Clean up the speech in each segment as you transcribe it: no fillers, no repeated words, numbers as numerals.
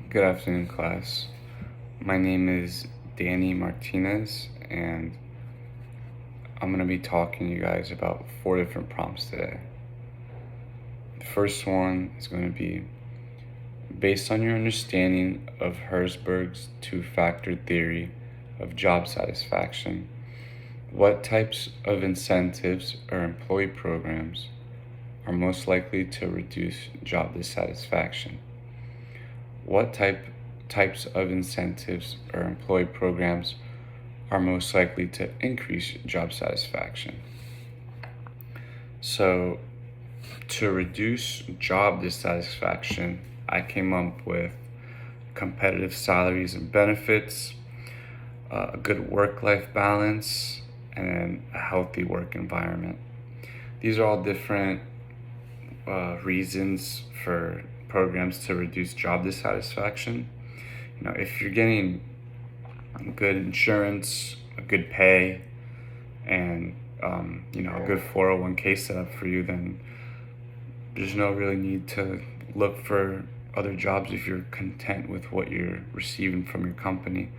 Good afternoon, class. My name is Danny Martinez, and I'm going to be talking to you guys about 4 different prompts today. The first one is going to be based on your understanding of Herzberg's two-factor theory of job satisfaction. What types of incentives or employee programs are most likely to reduce job dissatisfaction? What types of incentives or employee programs are most likely to increase job satisfaction? So, to reduce job dissatisfaction, I came up with competitive salaries and benefits, a good work-life balance, and a healthy work environment. These are all different reasons for programs to reduce job dissatisfaction. If you're getting good insurance, a good pay, and a good 401k set up for you, then there's no really need to look for other jobs if you're content with what you're receiving from your company.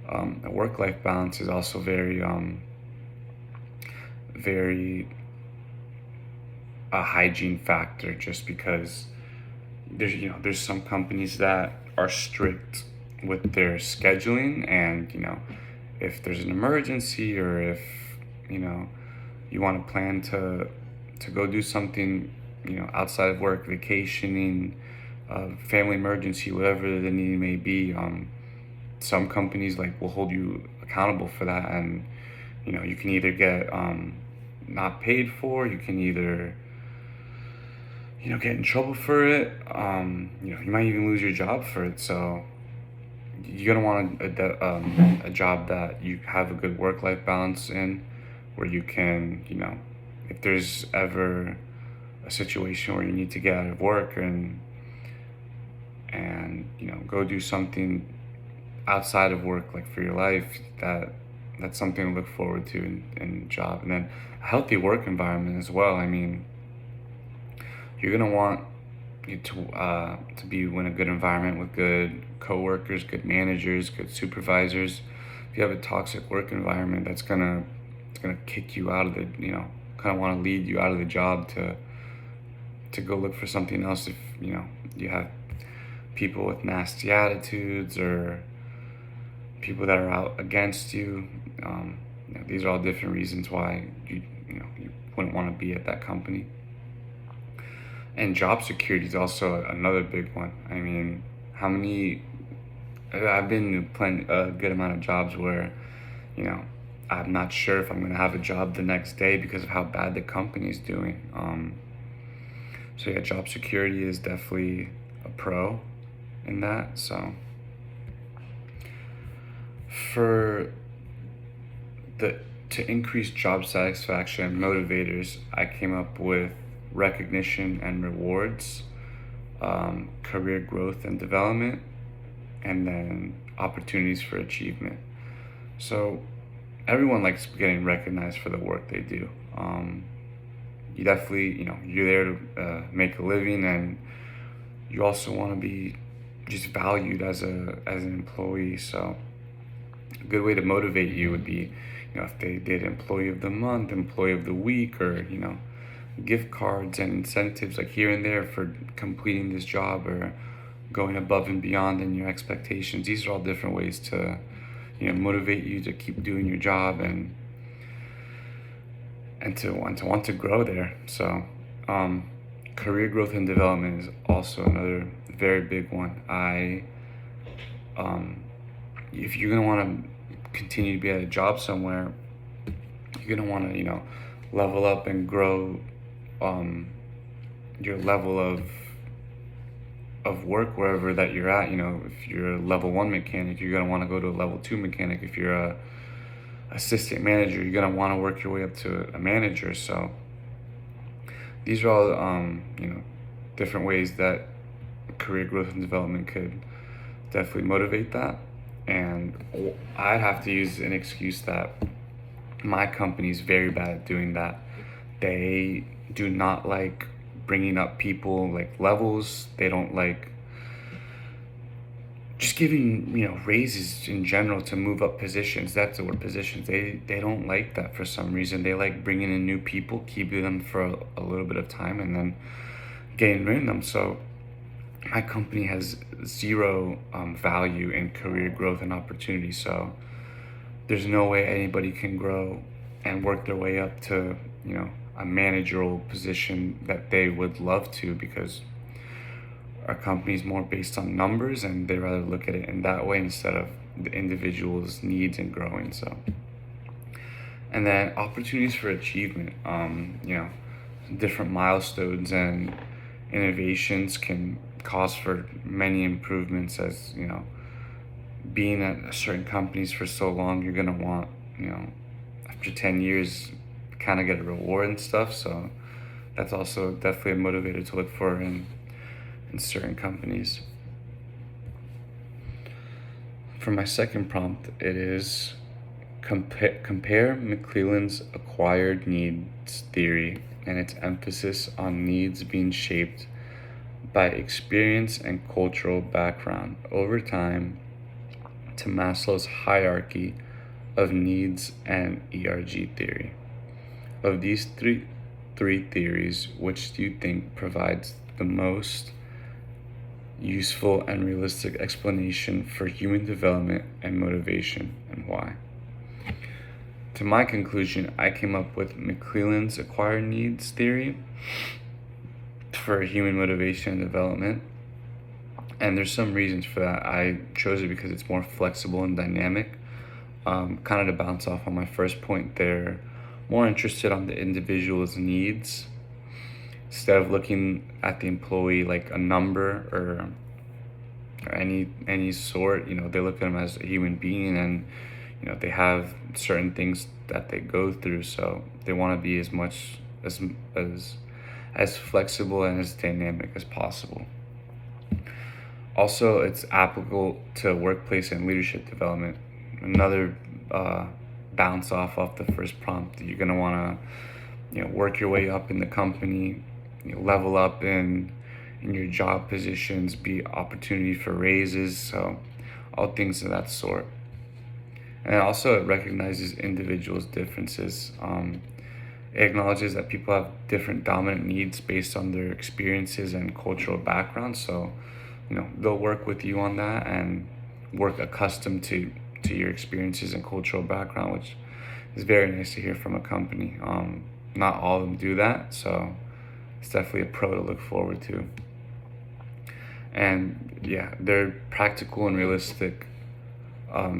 A work-life balance is also very a hygiene factor, just because there's some companies that are strict with their scheduling, and if there's an emergency, or if you want to plan to go do something outside of work, vacationing, family emergency, whatever the need may be, some companies will hold you accountable for that, and you can either get not paid for, you can either get in trouble for it. You might even lose your job for it. So you're gonna want a job that you have a good work-life balance in, where you can, if there's ever a situation where you need to get out of work and go do something outside of work, like for your life, that's something to look forward to in a job. And then a healthy work environment as well. I mean, you're gonna want to be in a good environment with good coworkers, good managers, good supervisors. If you have a toxic work environment, it's gonna kick you out of the kind of want to lead you out of the job to go look for something else. If you have people with nasty attitudes, or people that are out against you, these are all different reasons why you wouldn't want to be at that company. And job security is also another big one. I mean, I've been in a good amount of jobs where, I'm not sure if I'm going to have a job the next day because of how bad the company is doing. So yeah, job security is definitely a pro in that. So for to increase job satisfaction motivators, I came up with recognition and rewards, career growth and development, and then opportunities for achievement. So everyone likes getting recognized for the work they do. You definitely, you're there to make a living, and you also want to be just valued as an employee. So a good way to motivate you would be, if they did employee of the month, employee of the week, or gift cards and incentives like here and there for completing this job, or going above and beyond in your expectations. These are all different ways to motivate you to keep doing your job, and to want to grow there. So career growth and development is also another very big one. If you're going to want to continue to be at a job somewhere, you're going to want to level up and grow your level of work wherever that you're at. If you're a level 1 mechanic, you're going to want to go to a level 2 mechanic. If you're a assistant manager, you're going to want to work your way up to a manager. So these are all different ways that career growth and development could definitely motivate that. And I'd have to use an excuse that my company is very bad at doing that. They do not like bringing up people like levels. They don't like just giving, raises in general to move up positions. That's the word, positions. They don't like that for some reason. They like bringing in new people, keeping them for a little bit of time, and then getting rid of them. So my company has zero value in career growth and opportunity. So there's no way anybody can grow and work their way up to, a managerial position that they would love to, because our company is more based on numbers, and they rather look at it in that way instead of the individual's needs and growing. So, and then opportunities for achievement, different milestones and innovations can cause for many improvements. As being at certain companies for so long, you're gonna want, after 10 years, kind of get a reward and stuff. So that's also definitely a motivator to look for in certain companies. For my second prompt, it is compare McClelland's acquired needs theory and its emphasis on needs being shaped by experience and cultural background over time to Maslow's hierarchy of needs and ERG theory. Of these three theories, which do you think provides the most useful and realistic explanation for human development and motivation, and why? To my conclusion, I came up with McClelland's acquired needs theory for human motivation and development. And there's some reasons for that. I chose it because it's more flexible and dynamic. Kind of to bounce off on my first point, they're more interested on the individual's needs instead of looking at the employee like a number or any sort. They look at them as a human being, and they have certain things that they go through. So they want to be as much as flexible and as dynamic as possible. Also, it's applicable to workplace and leadership development. Another bounce off the first prompt. You're gonna want to, work your way up in the company, level up in your job positions, be opportunity for raises. So, all things of that sort. And also, it recognizes individuals' differences. It acknowledges that people have different dominant needs based on their experiences and cultural backgrounds. So, they'll work with you on that and work accustomed to your experiences and cultural background, which is very nice to hear from a company. Not all of them do that, so it's definitely a pro to look forward to. And yeah, they're practical and realistic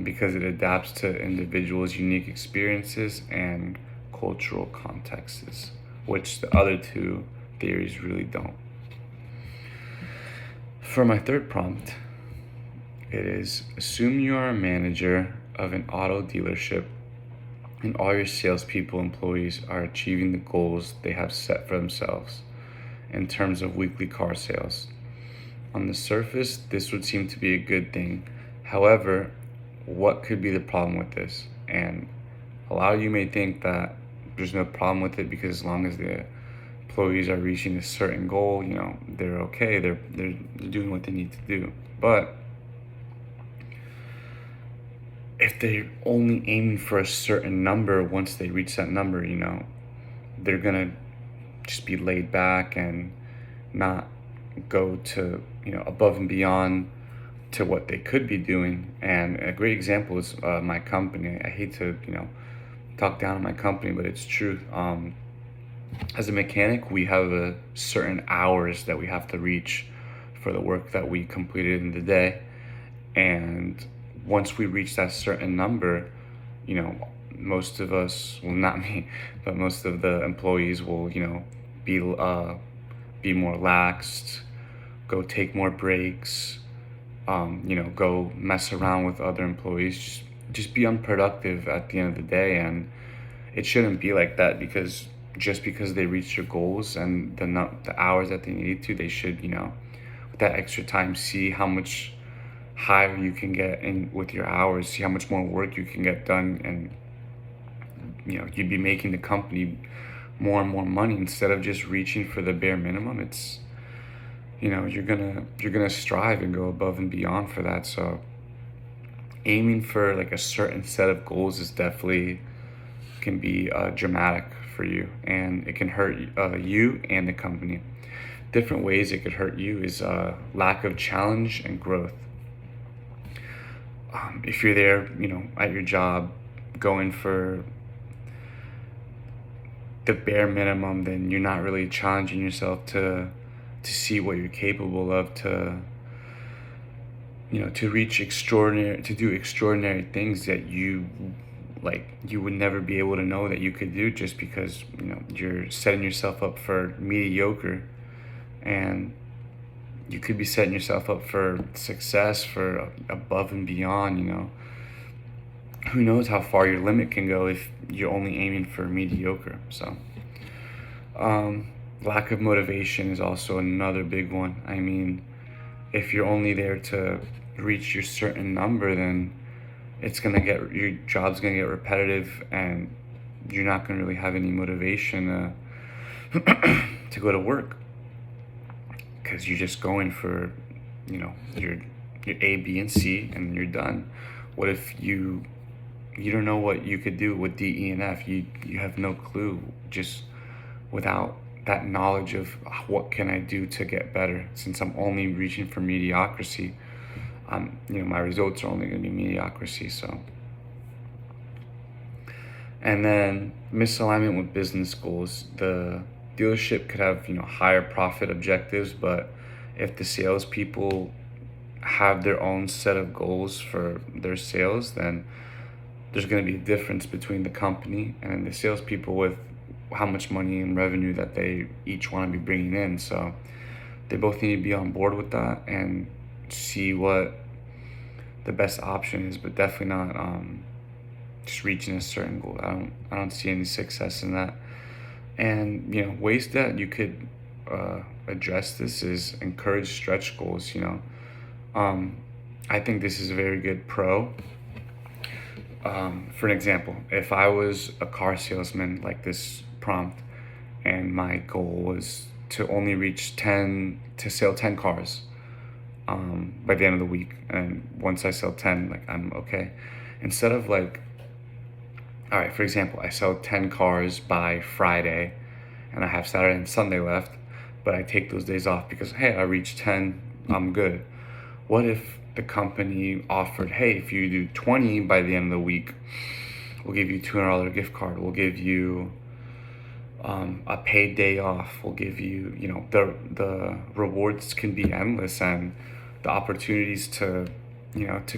because it adapts to individuals' unique experiences and cultural contexts, which the other two theories really don't. For my third prompt, it is: assume you are a manager of an auto dealership and all your salespeople employees are achieving the goals they have set for themselves in terms of weekly car sales. On the surface, this would seem to be a good thing. However, what could be the problem with this? And a lot of you may think that there's no problem with it because as long as the employees are reaching a certain goal, they're okay. They're doing what they need to do. But if they're only aiming for a certain number, once they reach that number, they're gonna just be laid back and not go to above and beyond to what they could be doing. And a great example is my company. I hate to talk down on my company, but it's true. As a mechanic, we have a certain hours that we have to reach for the work that we completed in the day. And once we reach that certain number, most of us, well, not me, but most of the employees will, be more laxed, go take more breaks, go mess around with other employees, just be unproductive at the end of the day. And it shouldn't be like that, because just because they reach their goals and the hours that they need to, they should, with that extra time, see how much higher you can get in with your hours, see how much more work you can get done, and you'd be making the company more and more money instead of just reaching for the bare minimum. you're gonna strive and go above and beyond for that. So aiming for like a certain set of goals is definitely can be dramatic for you, and it can hurt you and the company. Different ways it could hurt you is lack of challenge and growth. If you're there, at your job, going for the bare minimum, then you're not really challenging yourself to see what you're capable of, to reach extraordinary, to do extraordinary things that you would never be able to know that you could do, just because you're setting yourself up for mediocre. And you could be setting yourself up for success, for above and beyond. Who knows how far your limit can go if you're only aiming for mediocre. So lack of motivation is also another big one. I mean, if you're only there to reach your certain number, then your job's gonna get repetitive, and you're not gonna really have any motivation to go to work, because you're just going for your A, B, and C, and you're done. What if you don't know what you could do with D, E, and F? You have no clue, just without that knowledge of what can I do to get better. Since I'm only reaching for mediocrity, my results are only going to be mediocrity. So, and then misalignment with business goals. The dealership could have higher profit objectives, but if the salespeople have their own set of goals for their sales, then there's going to be a difference between the company and the salespeople with how much money and revenue that they each want to be bringing in. So they both need to be on board with that and see what the best option is, but definitely not just reaching a certain goal. I don't see any success in that. And ways that you could address this is encourage stretch goals. I think this is a very good pro. For an example, if I was a car salesman like this prompt, and my goal was to only to sell 10 cars by the end of the week, and once I sell 10, like, I'm okay. Instead of like, all right, for example, I sell 10 cars by Friday, and I have Saturday and Sunday left, but I take those days off because, hey, I reached 10, I'm good. What if the company offered, hey, if you do 20 by the end of the week, we'll give you $200 gift card. We'll give you a paid day off. We'll give you, the rewards can be endless, and the opportunities to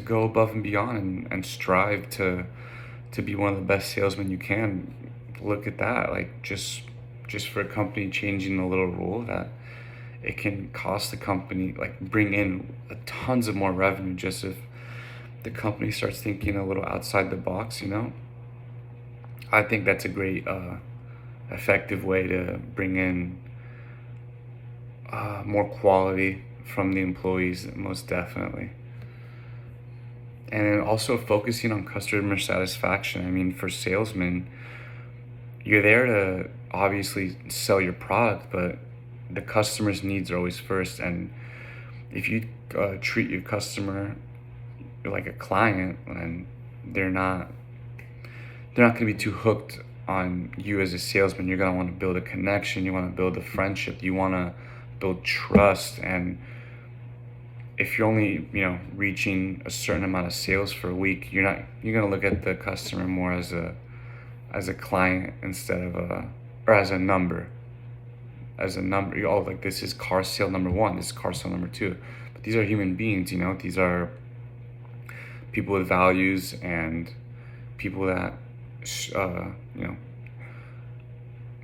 go above and beyond and strive to be one of the best salesmen you can. Look at that, like just for a company changing a little rule, that it can cost the company, like, bring in tons of more revenue, just if the company starts thinking a little outside the box. I think that's a great effective way to bring in more quality from the employees, most definitely. And then also focusing on customer satisfaction. I mean, for salesmen, you're there to obviously sell your product, but the customer's needs are always first. And if you treat your customer like a client, and they're not going to be too hooked on you as a salesman. You're going to want to build a connection. You want to build a friendship. You want to build trust. And if you're only reaching a certain amount of sales for a week, you're going to look at the customer more as a client instead of or as a number. Like, this is car sale number 1, this is car sale number 2. But these are human beings. These are people with values, and people that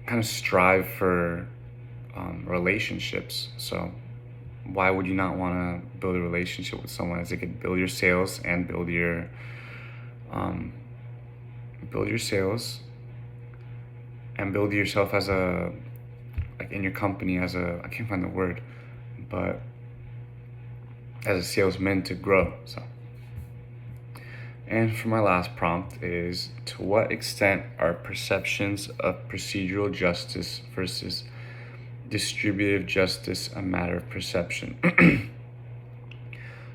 kind of strive for relationships. So why would you not want to build a relationship with someone, as it could build your sales and build your sales and build yourself as in your company as I can't find the word, but as a salesman to grow. So, and for my last prompt is, to what extent are perceptions of procedural justice versus distributive justice a matter of perception?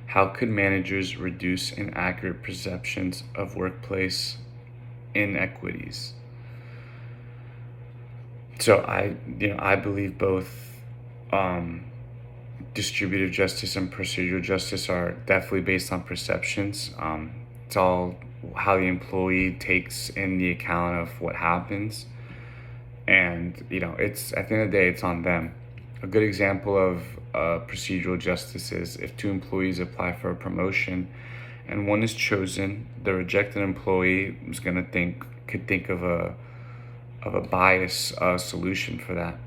How could managers reduce inaccurate perceptions of workplace inequities? So I believe both um, distributive justice and procedural justice are definitely based on perceptions. It's all how the employee takes in the account of what happens, and it's at the end of the day, it's on them. A good example of procedural justice is if two employees apply for a promotion, and one is chosen, the rejected employee is gonna think could think of a bias solution for that.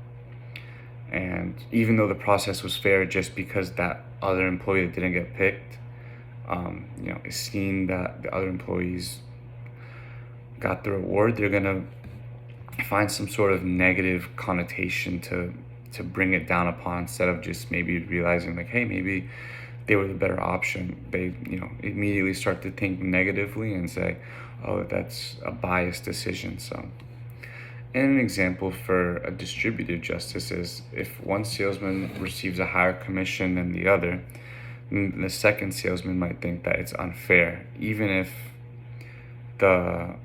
And even though the process was fair, just because that other employee that didn't get picked, is seeing that the other employees got the reward, they're gonna find some sort of negative connotation to bring it down upon, instead of just maybe realizing like, hey, maybe they were the better option. They immediately start to think negatively and say, oh, that's a biased decision. So, and an example for a distributive justice is if one salesman receives a higher commission than the other, then the second salesman might think that it's unfair, even if the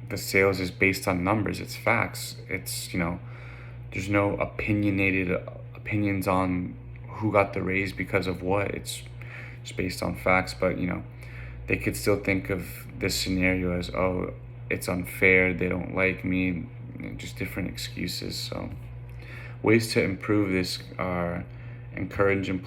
the sales is based on numbers, it's facts. It's there's no opinionated opinions on who got the raise because of what. It's just based on facts. But they could still think of this scenario as, oh, it's unfair, they don't like me, just different excuses. So ways to improve this are encourage employees